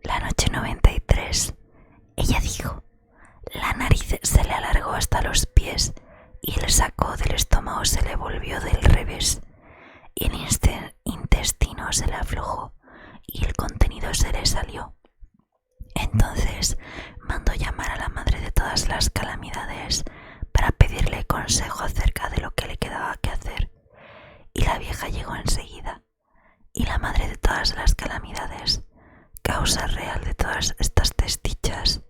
La noche 93, ella dijo, la nariz se le alargó hasta los pies y el saco del estómago se le volvió del revés y el intestino se le aflojó y el contenido se le salió. Entonces mandó llamar a la madre de todas las calamidades para pedirle consejo acerca de lo que le quedaba que hacer, y la vieja llegó enseguida, y la madre de todas las calamidades, causa real de todas estas desdichas,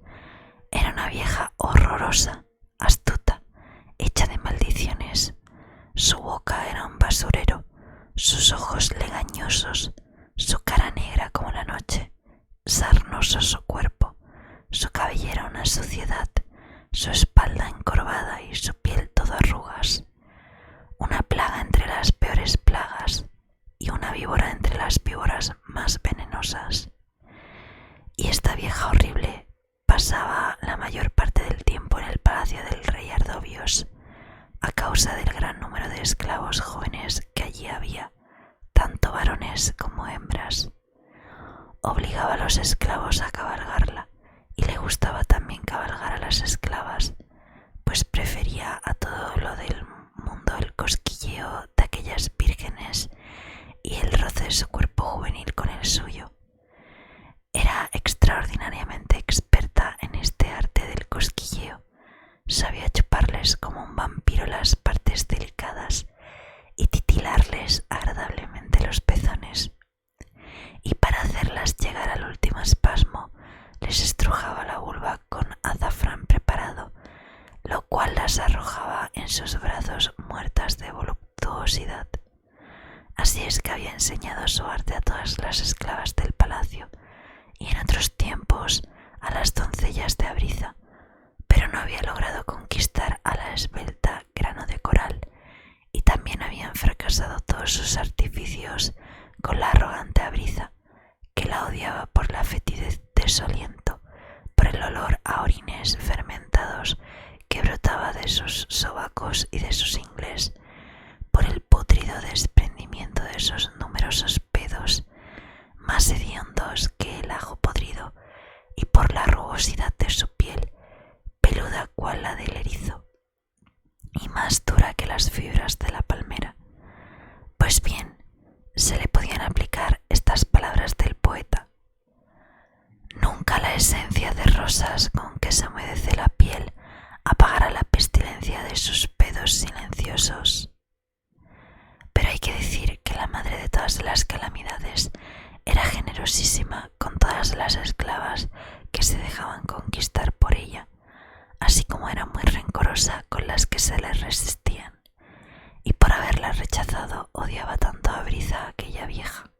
era una vieja horrorosa, astuta, hecha de maldiciones. Su boca era un basurero, sus ojos legañosos, su cara negra como la noche, sarnoso su cuerpo, su cabellera una suciedad, su espalda encorvada y su piel todo arrugas. Una plaga entre las peores plagas y una víbora entre las víboras más venenosas. Y esta vieja horrible pasaba la mayor parte del tiempo en el palacio del rey Ardovios, a causa del gran número de esclavos jóvenes que allí había, tanto varones como hembras. Obligaba a los esclavos a cabalgarla, y le gustaba también cabalgar a las esclavas, pues prefería a todo lo del mundo el cosquilleo de aquellas vírgenes y el roce de su cuerpo juvenil con el suyo. Era extraordinariamente experta en este arte del cosquilleo. Sabía chuparles como un vampiro las partes delicadas y titilarles agradablemente los pezones. Y para hacerlas llegar al último espasmo, les estrujaba la vulva con azafrán preparado, lo cual las arrojaba en sus brazos muertas de voluptuosidad. Así es que había enseñado su arte a todas las esclavas del palacio y en otros tiempos a las doncellas de Abriza, pero no había logrado conquistar a la esbelta Grano de Coral, y también habían fracasado todos sus artificios con la arrogante Abriza, que la odiaba por la fetidez de su aliento, por el olor a orines fermentados que brotaba de sus sobacos y de sus ingles, por el pútrido desprendimiento de sus numerosos pedos, más hediondos que el ajo podrido, y por la rugosidad de su piel, peluda cual la del erizo, y más dura que las fibras de la palmera. Pues bien, se le podían aplicar estas palabras del poeta: nunca la esencia de rosas con que se humedece la piel apagará la pestilencia de sus pedos silenciosos. Pero hay que decir que la madre de todas las calamidades era generosísima con todas las esclavas que se dejaban conquistar por ella, así como era muy rencorosa con las que se le resistían, y por haberla rechazado odiaba tanto a Abriza, aquella vieja.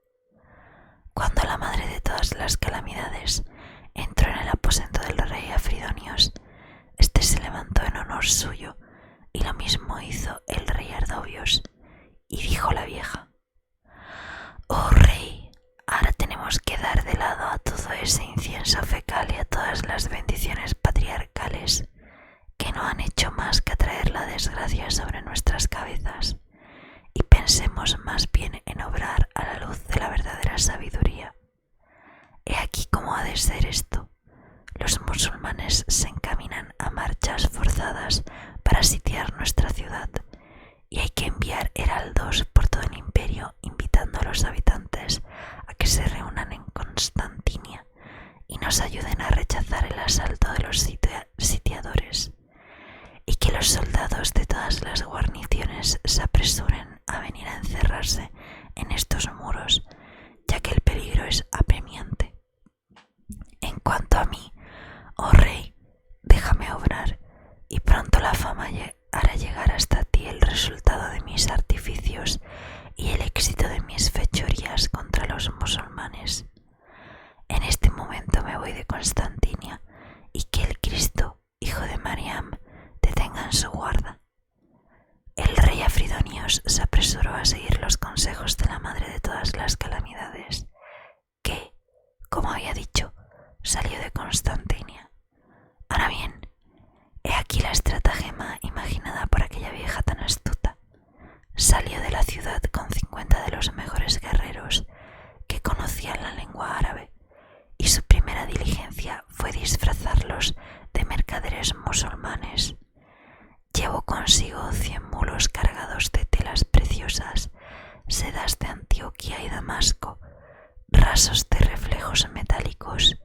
Cuando la madre de todas las calamidades entró en el aposento del rey Afridonios, este se levantó en honor suyo, y lo mismo hizo el rey Ardovios, y dijo la vieja: «Oh rey, ahora tenemos que dar de lado a todo ese incienso fecal y a todas las bendiciones patriarcales que no han hecho más que atraer la desgracia sobre nuestras cabezas, y pensemos más bien en obrar a la luz de la verdadera sabiduría. He aquí cómo ha de ser esto. Los musulmanes se encaminan a marchas forzadas para sitiar nuestra ciudad, y hay que enviar heraldos por todo el imperio invitando a los habitantes a que se reúnan en Constantinia y nos ayuden a rechazar el asalto de los sitiadores, y que los soldados de todas las guarniciones se apresuren a venir a encerrarse en estos muros, ya que el peligro es apremiante. En cuanto a mí, oh rey, déjame obrar, y pronto la fama hará llegar hasta ti el resultado de mis artificios y el éxito de mis fechorías contra los musulmanes. En este momento me voy de Constantinia, y que el Cristo, hijo de Mariam, te tenga en su guarda». El rey Afridonios se apresuró a seguir los consejos de la madre de todas las calamidades, que, como había dicho, salió de Constantinia. Ahora bien, he aquí la estratagema imaginada por aquella vieja tan astuta. Salió de la ciudad con 50 de los mejores guerreros que conocían la lengua árabe, y su primer fue disfrazarlos de mercaderes musulmanes. Llevó consigo 100 mulos cargados de telas preciosas, sedas de Antioquía y Damasco, rasos de reflejos metálicos,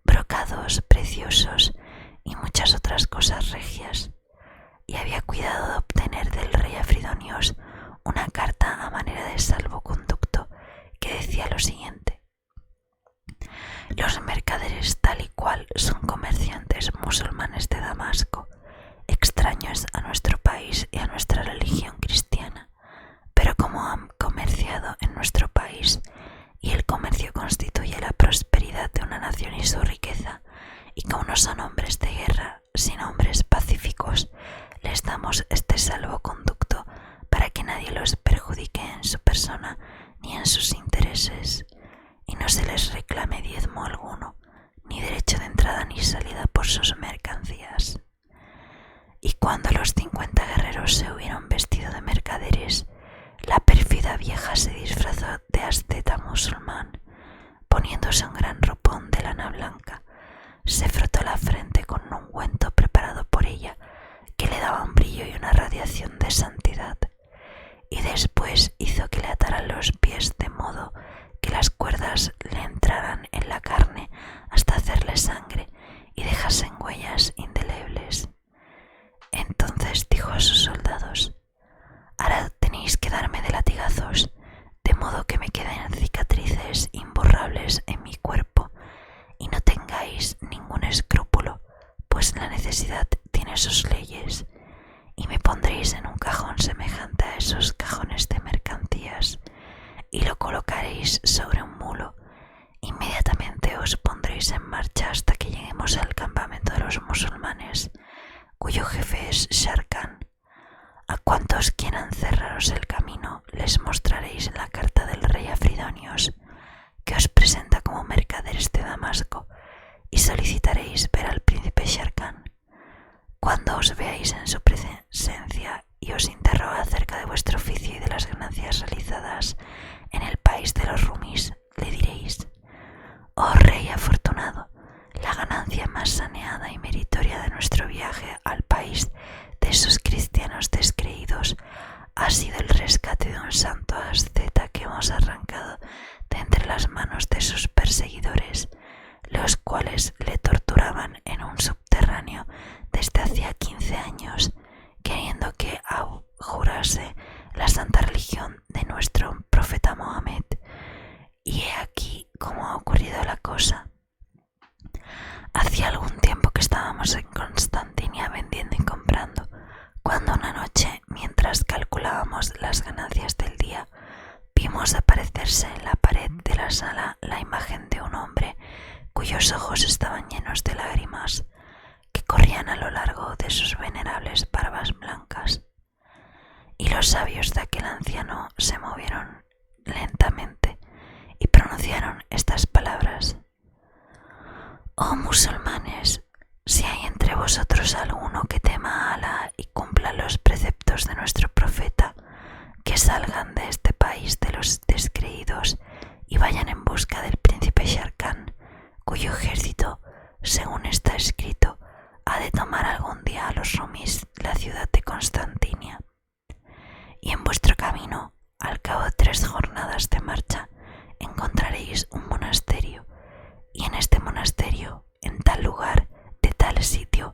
brocados preciosos y muchas otras cosas regias, y había cuidado de obtener del rey Afridonios una carta a manera de salvoconducto que decía lo siguiente: los mercaderes tal y cual son comerciantes musulmanes de Damasco, extraños a nuestro país y a nuestra religión cristiana, pero como han comerciado en nuestro país, y el comercio constituye la prosperidad de una nación y su riqueza, y como no son hombres de guerra, sino hombres pacíficos, les damos este salvoconducto para que nadie los perjudique en su persona ni en sus intereses, y no se les reclame diezmo alguno, ni derecho de entrada ni salida por sus mercancías. Y cuando los 50 guerreros se hubieron vestido de mercaderes, la pérfida vieja se disfrazó de asceta musulmán, poniéndose un gran ropón de lana blanca. Se frotó la frente con un ungüento preparado por ella, que le daba un brillo y una radiación de santidad, y después hizo que le ataran los pies de modo que las cuerdas le entraran en la carne hasta hacerle sangre y dejasen huellas indelebles. Entonces dijo a sus soldados: ahora tenéis que darme de latigazos, de modo que me queden cicatrices imborrables en mi cuerpo, y no tengáis ningún escrúpulo, pues la necesidad tiene sus leyes, y me pondréis en un cajón semejante a esos cajones de mercancías, y lo colocaréis sobre un mulo. Inmediatamente os pondréis en marcha hasta que lleguemos al campamento de los musulmanes, cuyo jefe es Sharkan. A cuantos quieran cerraros el camino, les mostraréis la carta del rey Afridonios, que os presenta como mercaderes de Damasco, y solicitaréis ver al príncipe Sharkan. Cuando os veáis en su presencia y os interroga acerca de vuestro oficio y de las ganancias realizadas en el país de los rumis, le diréis: oh rey afortunado, la ganancia más saneada y meritoria de nuestro viaje al país de esos cristianos descreídos ha sido el rescate de un santo asceta que hemos arrancado de entre las manos de sus perseguidores, los cuales le torturaban en un subterráneo desde hacía 15 años, queriendo que jurase la santa religión de nuestro profeta Mohammed. Y he aquí cómo ha ocurrido la cosa. Hacía algún tiempo que estábamos en Constantinia vendiendo y comprando, cuando una noche, mientras calculábamos las ganancias del día, vimos aparecerse en la pared de la sala la imagen de un hombre cuyos ojos estaban llenos de lágrimas, que corrían a lo largo de sus venerables barbas blancas. Y los labios de aquel anciano se movieron lentamente y pronunciaron estas palabras: oh musulmanes, si hay entre vosotros alguno que tema a Alá y cumpla los preceptos de nuestro profeta, que salgan de este país de los descreídos y vayan en busca del príncipe Sharkan, cuyo ejército, según está escrito, ha de tomar algún día a los rumis la ciudad de Constantinia. Y en vuestro camino, al cabo de 3 jornadas de marcha, encontraréis un monasterio, y en este monasterio, en tal lugar, de tal sitio,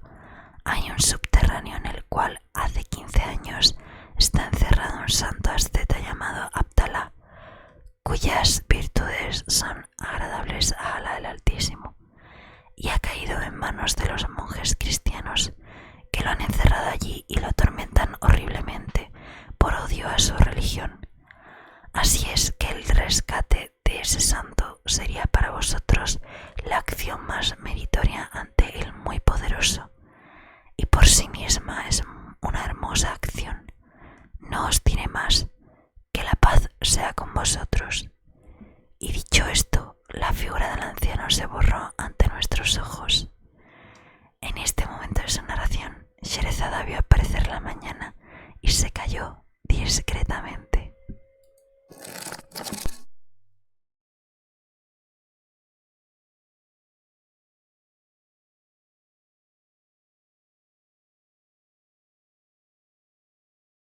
hay un subterráneo en el cual hace 15 años está encerrado un santo asceta llamado Abdalá, cuyas virtudes son agradables a Alá el Altísimo, y ha caído en manos de los monjes cristianos, que lo han encerrado allí y lo atormentan horriblemente por odio a su religión. Así es que el rescate de ese santo sería para vosotros la acción más meritoria ante el muy poderoso, y por sí misma es una hermosa acción. No os diré más, que la paz sea con vosotros. Y dicho esto, la figura del anciano se borró ante nuestros ojos. En este momento de su narración, Sherezada vio aparecer la mañana y se calló discretamente.